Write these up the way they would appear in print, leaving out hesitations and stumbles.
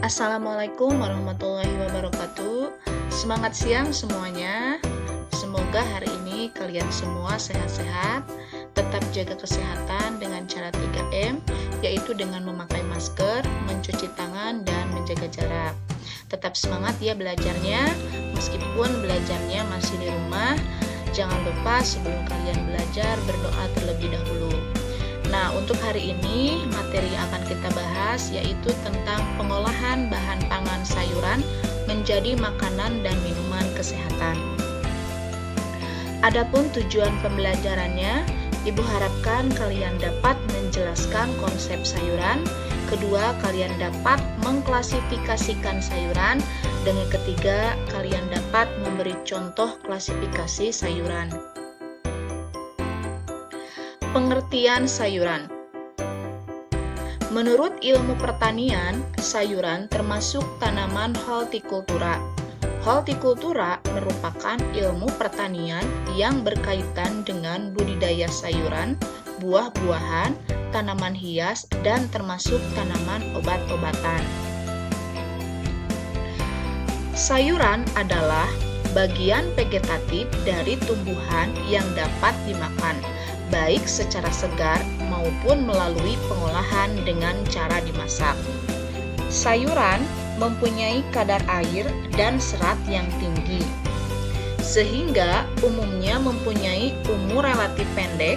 Assalamualaikum warahmatullahi wabarakatuh. Semangat siang semuanya. Semoga hari ini kalian semua sehat-sehat. Tetap jaga kesehatan dengan cara 3M, yaitu dengan memakai masker, mencuci tangan, dan menjaga jarak. Tetap semangat ya belajarnya. Meskipun belajarnya masih di rumah, jangan lupa sebelum kalian belajar berdoa terlebih dahulu. Nah, untuk hari ini materi yang akan kita bahas yaitu tentang pengolahan bahan pangan sayuran menjadi makanan dan minuman kesehatan. Adapun tujuan pembelajarannya, Ibu harapkan kalian dapat menjelaskan konsep sayuran, kedua kalian dapat mengklasifikasikan sayuran, dan yang ketiga kalian dapat memberi contoh klasifikasi sayuran. Pengertian sayuran. Menurut ilmu pertanian, sayuran termasuk tanaman hortikultura. Hortikultura merupakan ilmu pertanian yang berkaitan dengan budidaya sayuran, buah-buahan, tanaman hias, dan termasuk tanaman obat-obatan. Sayuran adalah bagian vegetatif dari tumbuhan yang dapat dimakan, baik secara segar maupun melalui pengolahan dengan cara dimasak. Sayuran mempunyai kadar air dan serat yang tinggi, sehingga umumnya mempunyai umur relatif pendek,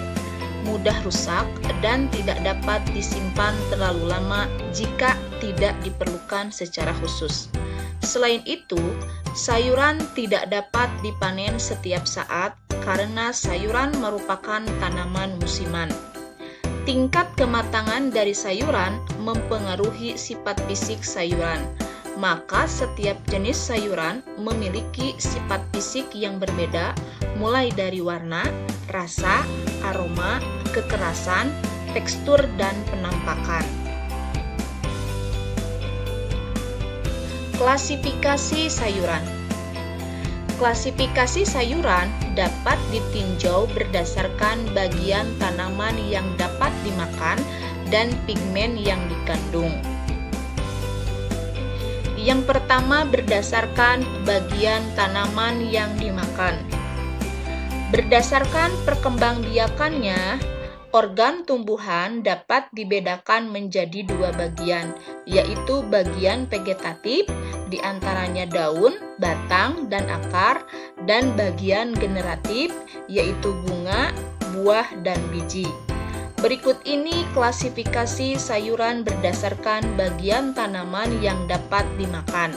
mudah rusak, dan tidak dapat disimpan terlalu lama jika tidak diperlukan secara khusus. Selain itu, sayuran tidak dapat dipanen setiap saat karena sayuran merupakan tanaman musiman. Tingkat kematangan dari sayuran mempengaruhi sifat fisik sayuran, maka setiap jenis sayuran memiliki sifat fisik yang berbeda, mulai dari warna, rasa, aroma, kekerasan, tekstur, dan penampakan. Klasifikasi sayuran. Klasifikasi sayuran dapat ditinjau berdasarkan bagian tanaman yang dapat dimakan dan pigmen yang dikandung. Yang pertama, berdasarkan bagian tanaman yang dimakan. Berdasarkan perkembangbiakannya, organ tumbuhan dapat dibedakan menjadi dua bagian, yaitu bagian vegetatif, diantaranya daun, batang, dan akar, dan bagian generatif, yaitu bunga, buah, dan biji. Berikut ini klasifikasi sayuran berdasarkan bagian tanaman yang dapat dimakan.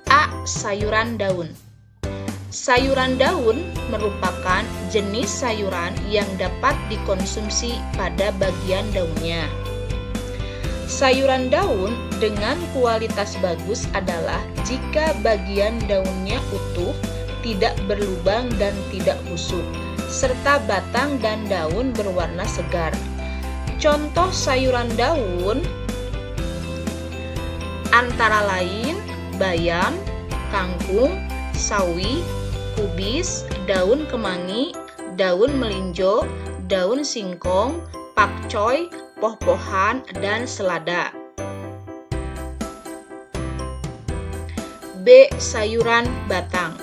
A. Sayuran daun. Sayuran daun merupakan jenis sayuran yang dapat dikonsumsi pada bagian daunnya. Sayuran daun dengan kualitas bagus adalah jika bagian daunnya utuh, tidak berlubang dan tidak busuk, serta batang dan daun berwarna segar. Contoh sayuran daun antara lain bayam, kangkung, sawi, kubis, daun kemangi, daun melinjo, daun singkong, pakcoy, poh-pohan, dan selada. B. Sayuran batang.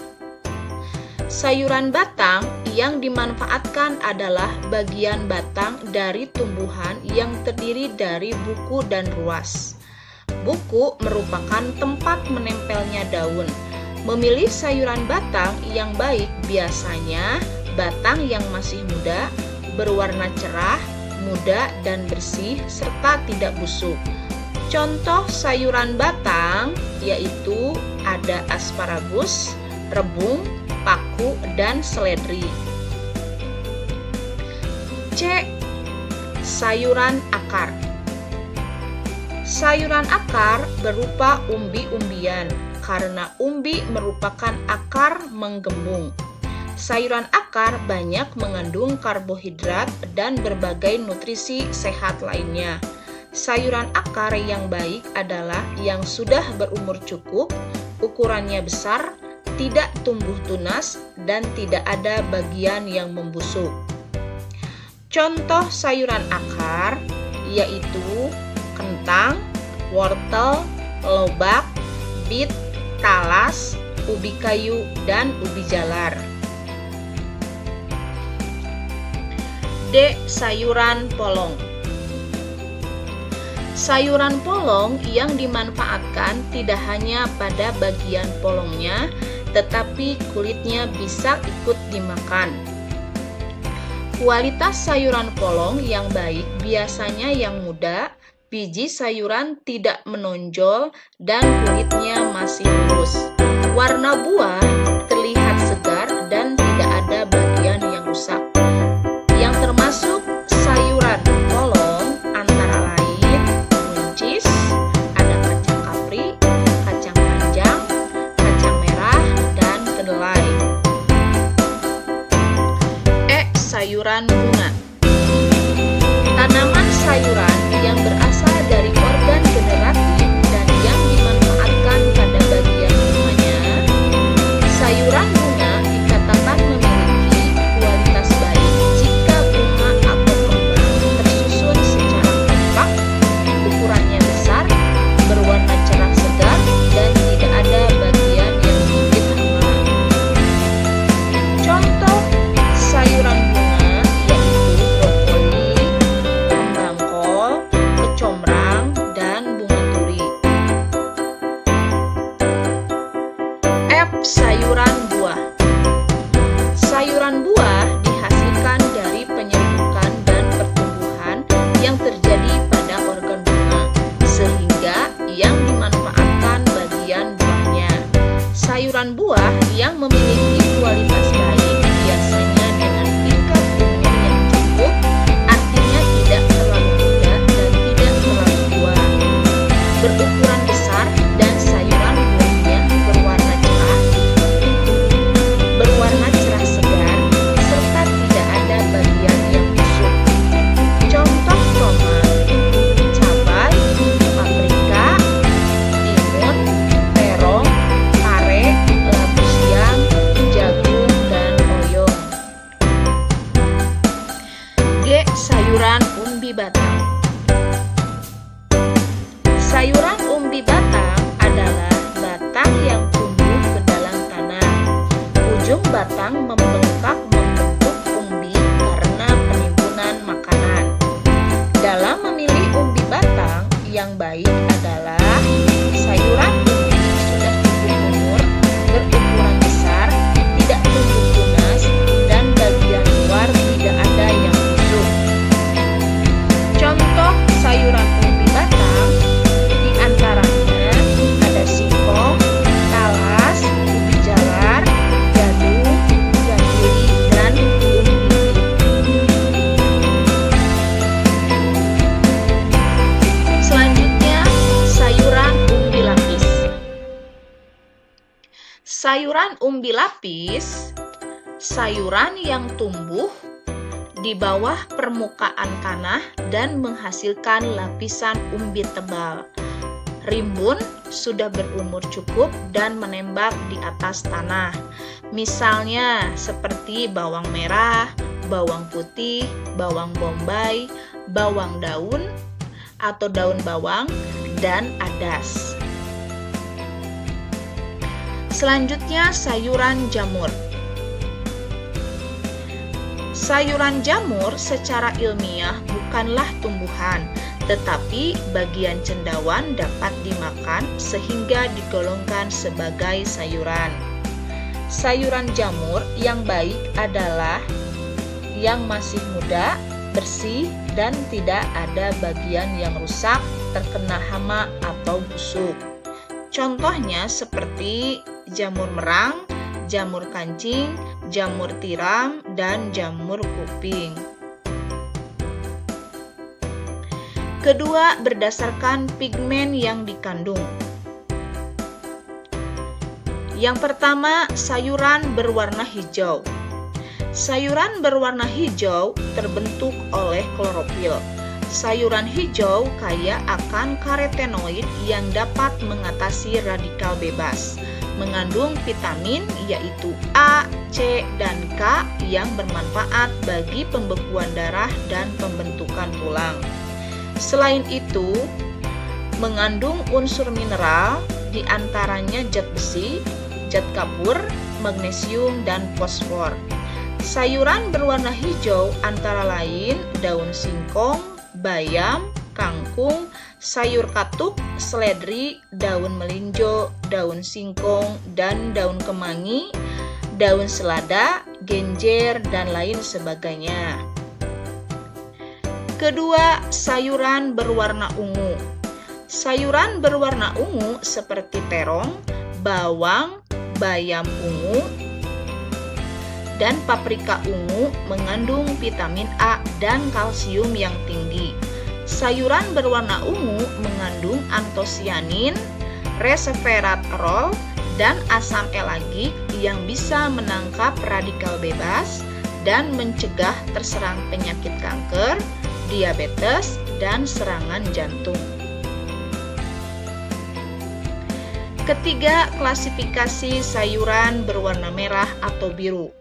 Sayuran batang yang dimanfaatkan adalah bagian batang dari tumbuhan yang terdiri dari buku dan ruas. Buku merupakan tempat menempelnya daun. Memilih sayuran batang yang baik biasanya batang yang masih muda, berwarna cerah, muda dan bersih, serta tidak busuk. Contoh sayuran batang yaitu ada asparagus, rebung, paku, dan seledri. C. Sayuran akar. Sayuran akar berupa umbi-umbian karena umbi merupakan akar menggembung. Sayuran akar banyak mengandung karbohidrat dan berbagai nutrisi sehat lainnya. Sayuran akar yang baik adalah yang sudah berumur cukup, ukurannya besar, tidak tumbuh tunas, dan tidak ada bagian yang membusuk. Contoh sayuran akar yaitu kentang, wortel, lobak, bit, talas, ubi kayu, dan ubi jalar. D. Sayuran polong. Sayuran polong yang dimanfaatkan tidak hanya pada bagian polongnya, tetapi kulitnya bisa ikut dimakan. Kualitas sayuran polong yang baik biasanya yang muda, biji sayuran tidak menonjol, dan kulitnya masih mulus. Warna buah terlihat segar dan tidak ada bagian yang rusak. Yang termasuk sayuran polong antara lain buncis, ada kacang kapri, kacang panjang, kacang merah, dan kedelai. Sayuran bunga. Tanaman sayuran yang berasal dari organ generatif dan yang dimanfaatkan pada bagian bunganya. Sayuran bunga dikatakan memiliki kualitas baik jika bunga atau kembang tersusun secara kompak, ukurannya besar, berwarna cerah segar, dan tidak ada bagian yang sedikit hama. Contoh sayuran bunga sayuran buah. Sayuran buah dihasilkan dari penyerbukan dan pertumbuhan yang terjadi pada organ bunga, sehingga yang dimanfaatkan bagian buahnya. Sayuran buah yang memiliki kualitas baik biasanya dengan tingkat umur yang cukup, artinya tidak terlalu muda dan tidak terlalu tua, berukuran besar, dan sayuran buahnya berwarna cerah segar, serta tidak ada bagian yang busuk. Contoh tomat, cabai, paprika, timun, terong, kare, labu siam, jagung, dan oyong. G. Sayuran umbi batang. Sayuran umbi batang adalah batang yang tumbuh ke dalam tanah. Ujung batang membengkak membentuk umbi karena penimbunan makanan. Dalam memilih umbi batang, yang baik adalah sayuran umbi sudah cukup umur, berukuran besar, tidak tumbuh tunas, dan bagian luar tidak ada yang busuk. Contoh sayuran umbi batang diantaranya ada singkong, talas, ubi jalar, jagung, ganduli, dan umbi. Selanjutnya, sayuran umbi lapis. Sayuran umbi lapis, sayuran yang tumbuh di bawah permukaan tanah dan menghasilkan lapisan umbi tebal. Rimbun sudah berumur cukup dan menembak di atas tanah. Misalnya seperti bawang merah, bawang putih, bawang bombay, bawang daun atau daun bawang, dan adas. Selanjutnya sayuran jamur. Sayuran jamur secara ilmiah bukanlah tumbuhan, tetapi bagian cendawan dapat dimakan sehingga digolongkan sebagai sayuran. Sayuran jamur yang baik adalah yang masih muda, bersih, dan tidak ada bagian yang rusak, terkena hama atau busuk. Contohnya seperti jamur merang, jamur kancing, jamur tiram, dan jamur kuping. Kedua, berdasarkan pigmen yang dikandung. Yang pertama, sayuran berwarna hijau. Sayuran berwarna hijau terbentuk oleh klorofil. Sayuran hijau kaya akan karotenoid yang dapat mengatasi radikal bebas. Mengandung vitamin yaitu A, C, dan K yang bermanfaat bagi pembekuan darah dan pembentukan tulang. Selain itu, mengandung unsur mineral, diantaranya zat besi, zat kapur, magnesium, dan fosfor. Sayuran berwarna hijau antara lain daun singkong, bayam, kangkung, sayur katuk, seledri, daun melinjo, daun singkong, dan daun kemangi, daun selada, genjer, dan lain sebagainya. Kedua, sayuran berwarna ungu. Sayuran berwarna ungu seperti terong, bawang, bayam ungu, dan paprika ungu mengandung vitamin A dan kalsium yang tinggi. Sayuran berwarna ungu mengandung antosianin, resveratrol, dan asam elagik yang bisa menangkap radikal bebas dan mencegah terserang penyakit kanker, diabetes, dan serangan jantung. Ketiga, klasifikasi sayuran berwarna merah atau biru.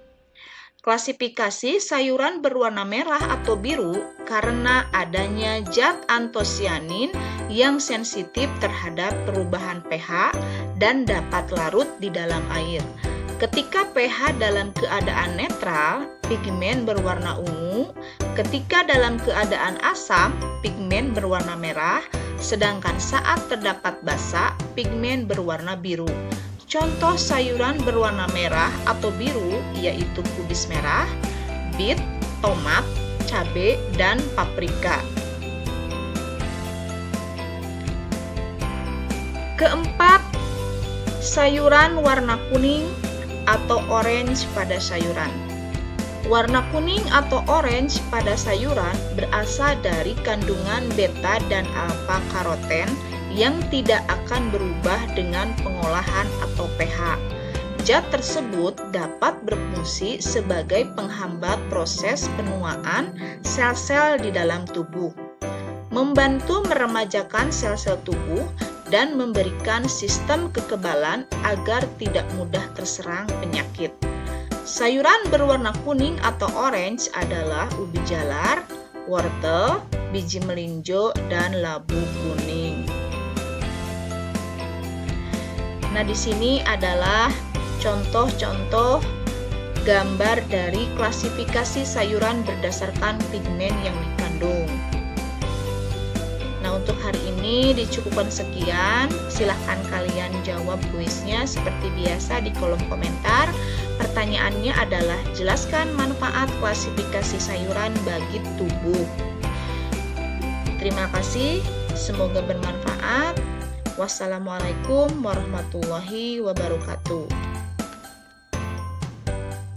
Klasifikasi sayuran berwarna merah atau biru karena adanya zat antosianin yang sensitif terhadap perubahan pH dan dapat larut di dalam air. Ketika pH dalam keadaan netral, pigmen berwarna ungu. Ketika dalam keadaan asam, pigmen berwarna merah. Sedangkan saat terdapat basa, pigmen berwarna biru. Contoh sayuran berwarna merah atau biru yaitu kubis merah, bit, tomat, cabai, dan paprika. Keempat, sayuran warna kuning atau orange pada sayuran. Warna kuning atau orange pada sayuran berasal dari kandungan beta dan alfa karoten yang tidak akan berubah dengan pengolahan atau pH. Zat tersebut dapat berfungsi sebagai penghambat proses penuaan sel-sel di dalam tubuh, membantu meremajakan sel-sel tubuh, dan memberikan sistem kekebalan agar tidak mudah terserang penyakit. Sayuran berwarna kuning atau orange adalah ubi jalar, wortel, biji melinjo, dan labu kuning. Nah, di sini adalah contoh-contoh gambar dari klasifikasi sayuran berdasarkan pigmen yang dikandung. Nah, untuk hari ini dicukupkan sekian. Silahkan kalian jawab kuisnya seperti biasa di kolom komentar. Pertanyaannya adalah jelaskan manfaat klasifikasi sayuran bagi tubuh. Terima kasih, semoga bermanfaat. Wassalamualaikum warahmatullahi wabarakatuh.